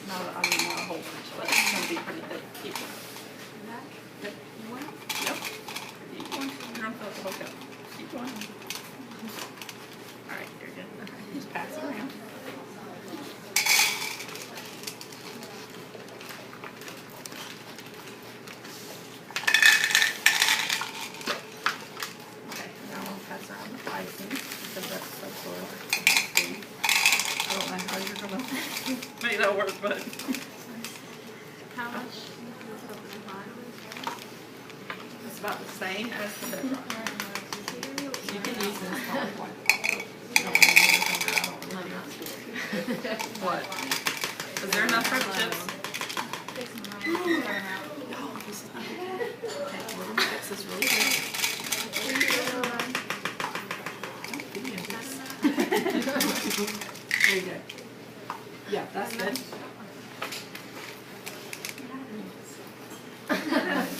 Not, I mean, not a whole bunch, but it's going to be pretty thick. Keep going. Yep. You want it? Yep. Keep going. You're going to feel the whole cup. Keep going. Alright, you're good. Just pass it around. Okay, now I'll pass around the icing because that's so sort of food. I don't know how you're going to make that work, but. How much? It's about the same as the bedrock. You can use this probably like what? Is there enough for the chips? Okay, we're going to fix this really good. There you go. Yeah, that's good.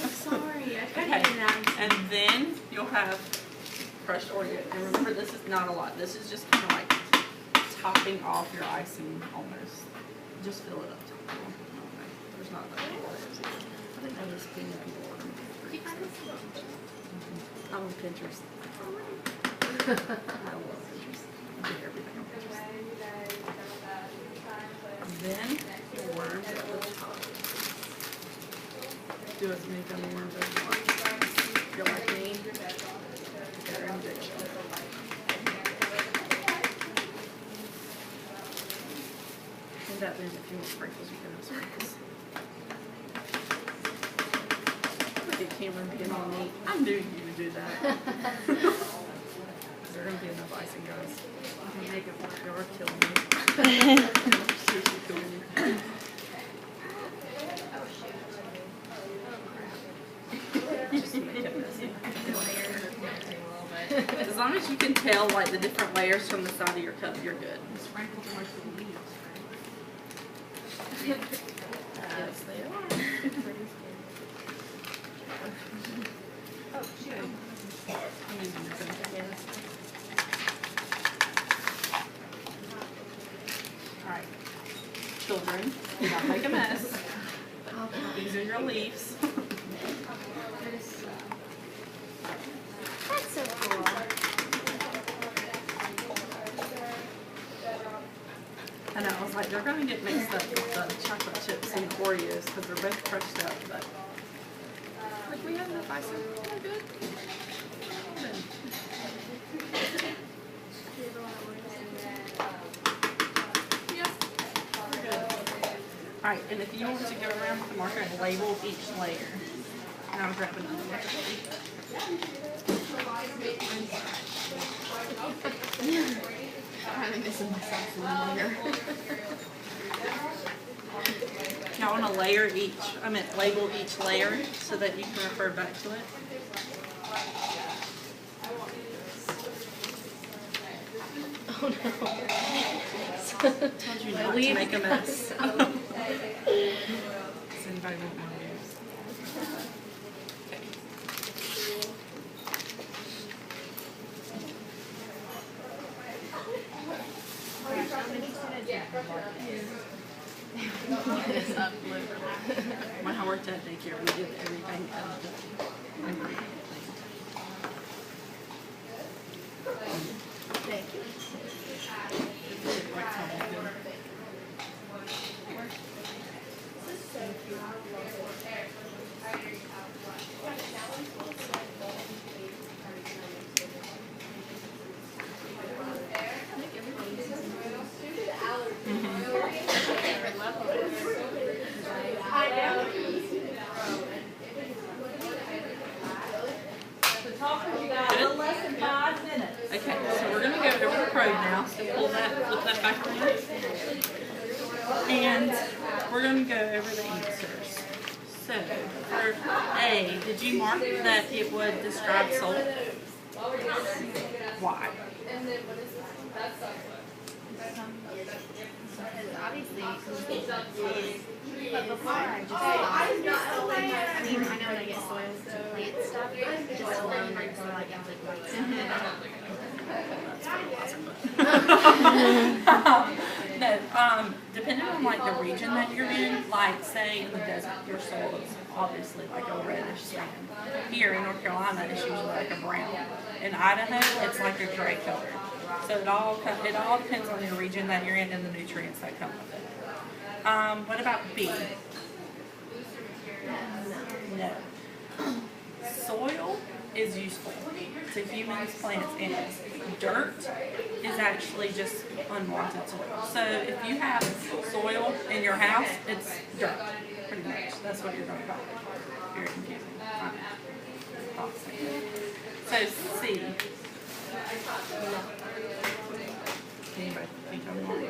Sorry, I couldn't Okay, even ask. and then you'll have crushed Oreo. And remember, this is not a lot. This is just kind of like topping off your icing almost. Just fill it up. There's not that many Oreos either. I didn't know this peanut people order me. I'm on Pinterest. I love Pinterest. I do everything on Pinterest. Then your worms at the top. Do as many gummy worms as you want. If you're like me, they're in big shape. And that means if you want sprinkles, you can have sprinkles. Look at Cameron being all neat. I knew you would do that. There's going to be enough icing, guys. You can make it work. You're killing me. Seriously killing me. Just make it messy. As long as you can tell like the different layers from the side of your cup, you're good. Sprinkle too much of the leaves. Yes, they are. Oh, shoot. I'm using your phone. Alright. Children, do not make a mess. These are your leaves. That's so cool. I know, I was like, they're going to get mixed up with the chocolate chips and Oreos because they're both crushed up, but like we have enough icing. We're good. Yeah, we're good. Alright, and if you want to go around with the marker and label each layer. And I'll grab another marker. I'm missing myself in the layer. Y'all want to layer each, label each layer so that you can refer back to it. Oh no. Told you not to make a mess. Does anybody want my news? Okay. When I worked at daycare, we did everything out of the ingredient thing. Thank you. Like something good. Okay, so we're going to go over the probe now. So pull that, flip that back around. And we're going to go over the answers. So, for A, did you mark that it would describe salt? Why? Obviously, but before I just thought, I mean, I know when I get soils to plant stuff, just alone, like, so like, I'm like, No, No, depending on like the region that you're in, like say in the desert, your soil is obviously like a reddish sand. Here in North Carolina, it's usually like a brown. In Idaho, it's like a gray color. So it all depends on your region that you're in and the nutrients that come with it. What about B? No. Soil is useful to humans, plants, animals. Dirt is actually just unwanted soil. So if you have soil in your house, it's dirt, pretty much. That's what you're going to call it. Very confusing. So C. Anybody think I'm wrong?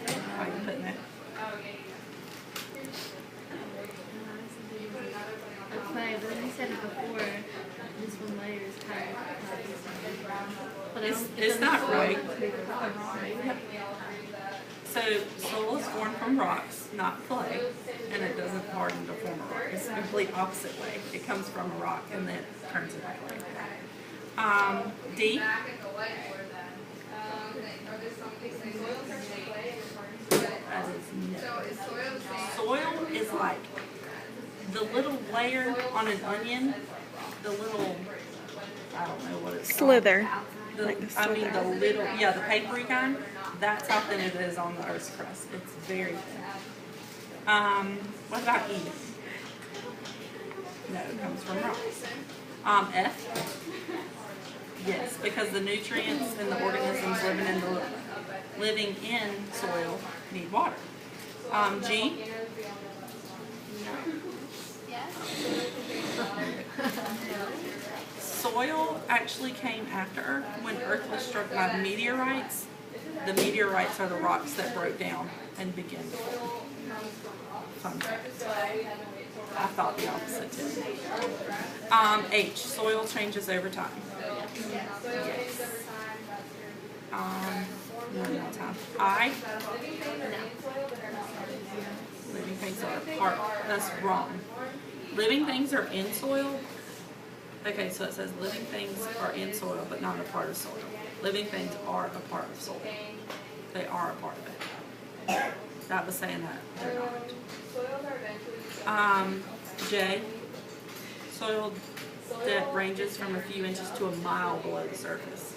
Why are you putting that? Okay, but you said it before, this one layer is kind of It's not right. So soil is formed from rocks, not clay, and it doesn't harden to form a rock. It's the complete opposite way. It comes from a rock and then turns into clay. D. That is no. Soil is like the little layer on an onion, the little, I don't know what it's Slither. called. Like the I mean slither. the little, yeah, the papery kind. That's how thin it is on the Earth's crust. It's very thin. What about E? No, it comes from rocks. F? Yes, because the nutrients and the organisms living in soil need water. G? Soil actually came after Earth. When Earth was struck by meteorites, the meteorites are the rocks that broke down and began to form. Fun fact. I thought the opposite too. H. Soil changes over time. Yes. One more time. I. Living things are a part. That's wrong. Living things are in soil. Okay, so it says living things are in soil, but not a part of soil. Living things are a part of soil. They are a part of it. That was saying that they're not. J. Soil depth ranges from a few inches to a mile below the surface.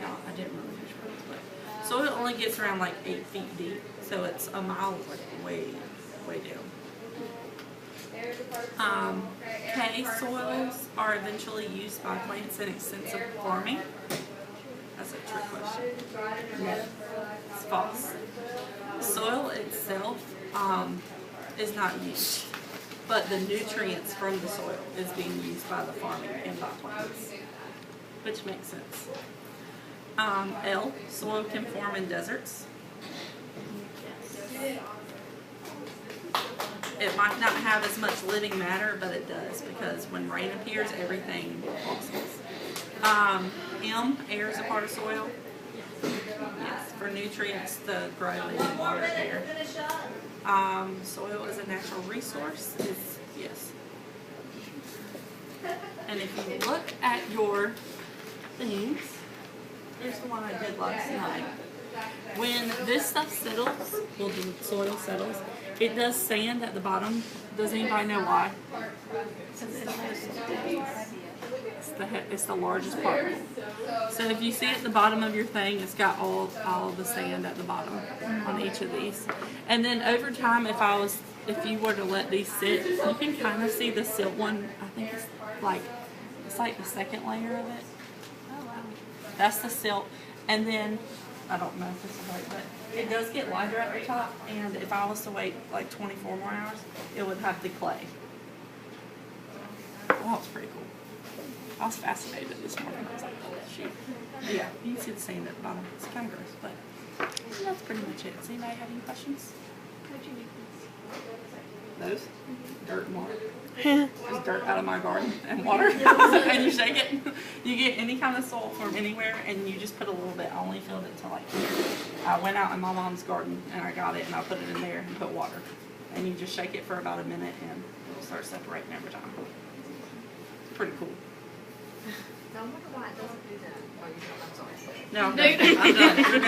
No, I didn't really measure it, but soil only gets around like 8 feet deep, so it's a mile like way down. K. Soils are eventually used by plants in extensive farming. That's a trick question. No, it's false. Soil itself is not used, but the nutrients from the soil is being used by the farming and by plants, which makes sense. L. Soil can form in deserts. It might not have as much living matter, but it does, because when rain appears, everything blossoms. M. Air is a part of soil. Yes, for nutrients to grow, they need water and air. Soil is a natural resource. Yes. And if you look at your things, here's the one I did last night. When this stuff settles, well, the soil settles, it does sand at the bottom. Does anybody know why? It's the largest particle. So if you see at the bottom of your thing, it's got all of the sand at the bottom on each of these. And then over time, if you were to let these sit, you can kind of see the silt one. I think it's like the second layer of it. Oh wow. That's the silt. And then I don't know if this is right, but it does get lighter at the top. And if I was to wait like 24 more hours, it would have the clay. Well, it's pretty cool. I was fascinated this morning. I was like, oh, shoot. Yeah, you can see the sand at the bottom. It's kind of gross, but that's pretty much it. Does anybody have any questions? How'd you make this? Those? Dirt and water. Just dirt out of my garden and water. And you shake it. You get any kind of soil from anywhere and you just put a little bit. I only filled it to like here. I went out in my mom's garden and I got it and I put it in there and put water. And you just shake it for about a minute and it'll start separating every time. It's pretty cool. I wonder why it doesn't do that while you're I'm sorry. No, I'm done. I'm done.